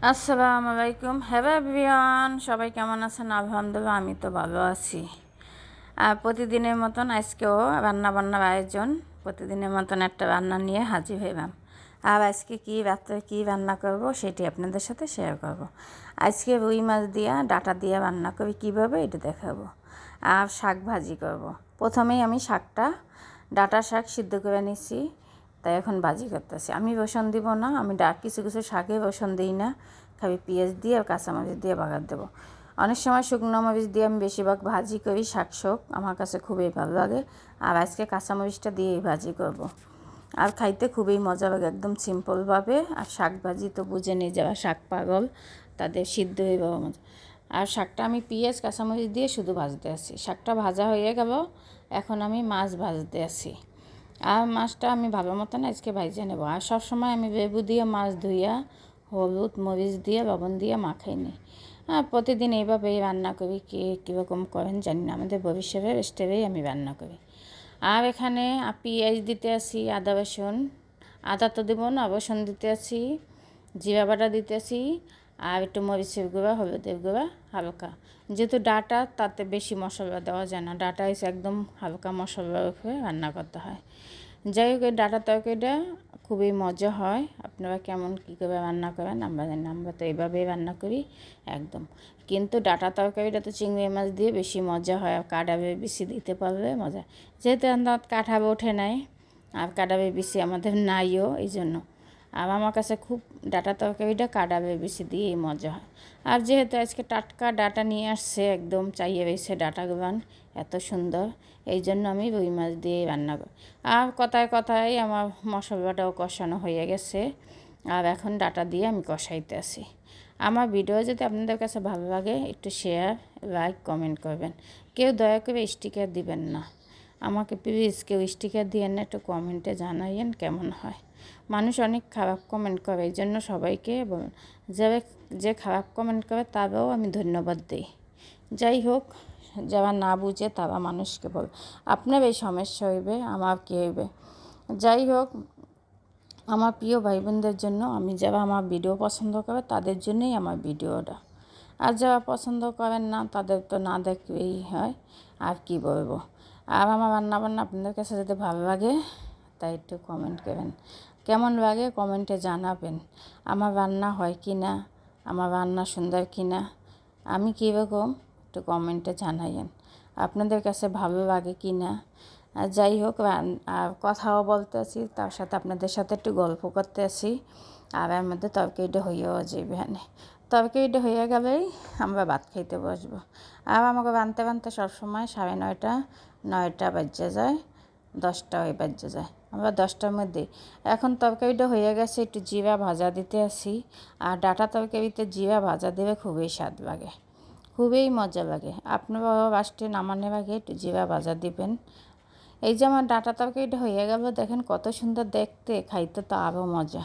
আসসালামু আলাইকুম। Hello everyone, সবাই কেমন আছেন? আলহামদুলিল্লাহ, আমি তো ভালো আছি। আর প্রতিদিনের মতন আজকেও রান্নাবান্নার আয়োজন, প্রতিদিনের মতন একটা রান্না নিয়ে হাজির হইলাম। আর আজকে রাত্রে কী রান্না করব সেটি আপনাদের সাথে শেয়ার করব। আজকে রুই মাছ দিয়ে ডাঁটা দিয়ে রান্না করি কীভাবে এটা দেখাবো। আর শাক ভাজি করব। প্রথমেই আমি ডাঁটা শাক সিদ্ধ করে নিচ্ছি, তাই এখন ভাজি করতেছি। আমি রসুন দিব না, আমি কিছু কিছু শাকে রসুন দিই না, খালি পেঁয়াজ দিয়ে আর কাঁচামরিচ দিয়ে বাগার দেবো। অনেক সময় শুকনো মরিচ দিয়ে আমি বেশিরভাগ ভাজি করি, শাক আমার কাছে খুবই ভালো লাগে। আর আজকে কাঁচামরিচটা দিয়েই ভাজি করব। আর খাইতে খুবই মজা লাগে, একদম সিম্পলভাবে। আর শাক ভাজি তো বুঝে নিয়ে যাওয়া শাক পাগল, তাদের সিদ্ধ হয়ে যাওয়া মজা। আর শাকটা আমি পেঁয়াজ কাঁচামরিচ দিয়ে শুধু ভাজতে আছি। শাকটা ভাজা হয়ে গেল, এখন আমি মাছ ভাজতে আছি। আর মাছটা আমি ভালো মতন আজকে ভাইজে নেব। আর সবসময় আমি লেবু দিয়ে মাছ ধুইয়া হলুদ মরিচ দিয়ে লবণ দিয়ে মাখাই নিই। আর প্রতিদিন এইভাবেই রান্না করি, কীরকম করেন জানি না, আমাদের ভবিষ্যতের স্টেপেই আমি রান্না করি। আর এখানে পেঁয়াজ দিতে আসি, আদা রসুন, আদা তো দেবো না, রসুন দিতে আসি, জিরা বাটা দিতে আসি, আর একটু মরিচের গুঁড়া হলুদের গুঁড়া হালকা। যেহেতু ডাঁটা, তাতে বেশি মশলা দেওয়া যায় না, ডাঁটা এসে একদম হালকা মশলার উপরে রান্না করতে হয়। যাই হোক, এই ডাঁটা তরকারিটা খুবই মজা হয়। আপনারা কেমন কী করে রান্না করেন আমরা জানি না, আমরা তো এইভাবেই রান্না করি একদম। কিন্তু ডাঁটা তরকারিটা তো চিংড়ি মাছ দিয়ে বেশি মজা হয়, আর কাঁটাবে বেশি দিতে পারবে মজা। যেহেতু আমরা কাঁঠাবে ওঠে নাই, আর কাঁটাবে বেশি আমাদের নাইও, এই জন্য। আর আমার কাছে খুব ডাঁটা তরকারিটা কাঁটাবে বেশি দিয়েই মজা হয়। আর যেহেতু আজকে টাটকা ডাঁটা নিয়ে আসছে, একদম চাইয়ে রয়েছে ডাঁটাগুলান, এত সুন্দর, এই জন্য আমি রুই মাছ দিয়েই রান্না করি। আর কথায় কথায় আমার মশলাটাও কষানো হয়ে গেছে, আর এখন ডাঁটা দিয়ে আমি কষাইতে আসি। আমার ভিডিও যদি আপনাদের কাছে ভালো লাগে, একটু শেয়ার, লাইক, কমেন্ট করবেন। কেউ দয়া করে স্টিকার দিবেন না, আমাকে প্লিজ কেউ স্টিকার দিয়েন না, একটু কমেন্টে জানাইয়েন কেমন হয়। মানুষ অনেক খারাপ কমেন্ট করে, এই জন্য সবাইকে বলুন, যে খারাপ কমেন্ট করে তারাও আমি ধন্যবাদ দিই। যাই হোক, যারা না বুঝে তারা মানুষকে বল, আপনার এই সমস্যা হইবে, আমার কী হইবে। যাই হোক, আমার প্রিয় ভাই বোনদের জন্য, আমি যারা আমার ভিডিও পছন্দ করে তাদের জন্যই আমার ভিডিওটা। আর যারা পছন্দ করেন না, তাদের তো না দেখলেই হয়, আর কি বলবো। আর আমার রান্নাবান্না আপনাদের কাছে যদি ভালো লাগে, তাই একটু কমেন্ট করেন, কেমন লাগে কমেন্টে জানাবেন। আমার রান্না হয় কি না, আমার রান্না সুন্দর কি না, আমি কীরকম, একটু কমেন্টে জানাইয়েন। আপনাদের কাছে ভালো লাগে কি না। আর যাই হোক, আর কথাও বলতে আসি, তার সাথে আপনাদের সাথে একটু গল্প করতে আসি। আর এর মধ্যে তরকারিটা হইয়াও যাবে। তরকারিটা হয়ে গেলেই আমরা ভাত খাইতে বসবো। আর আমাকে বানতে বানতে সবসময় 9:30 9টা বাজে যায়, 10টা বাজে যায়, আমরা 10টার মধ্যে। এখন তরকারিটা হয়ে গেছে, একটু জিরা ভাজা দিতে আসি। আর ডাঁটা তরকারিতে জিরা ভাজা দিলে খুবই স্বাদ লাগে, খুবই মজা লাগে। আপনারাও লাস্টে নামানোর আগে একটু জিরা ভাজা দিবেন। এই যে আমার ডাঁটা তরকারিটা হয়ে গেল, দেখেন কত সুন্দর দেখতে, খাইতে তো আরও মজা।